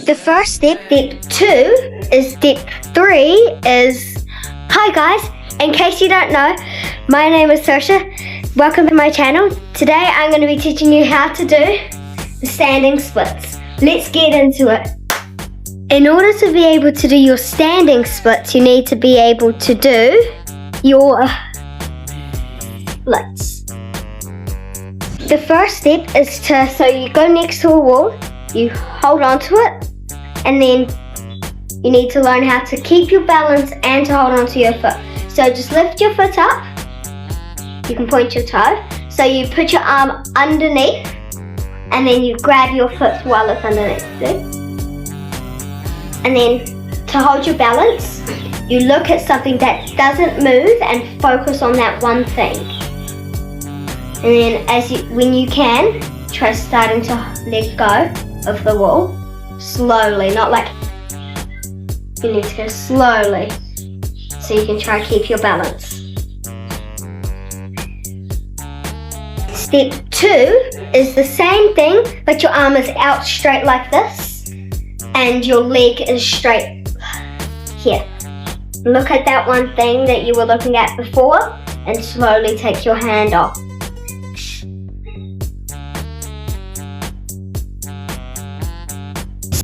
the first step 2 is step 3 is, hi guys, in case you don't know, my name is Saoirse. Welcome to my channel. Today I'm going to be teaching you how to do the standing splits. Let's get into it. In order to be able to do your standing splits, you need to be able to do your splits. The first step is so you go next to a wall, you hold on to it, and then you need to learn how to keep your balance and to hold on to your foot. So just lift your foot up, you can point your toe, so you put your arm underneath, and then you grab your foot while it's underneath. See? And then to hold your balance, you look at something that doesn't move and focus on that one thing. And then when you can, try starting to let go of the wall. Slowly, not like, you need to go slowly so you can try to keep your balance. Step 2 is the same thing, but your arm is out straight like this and your leg is straight here. Look at that one thing that you were looking at before and slowly take your hand off.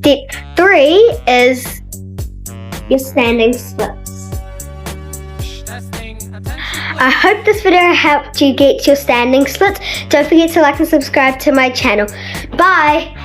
Step 3 is your standing splits. I hope this video helped you get your standing splits. Don't forget to like and subscribe to my channel. Bye!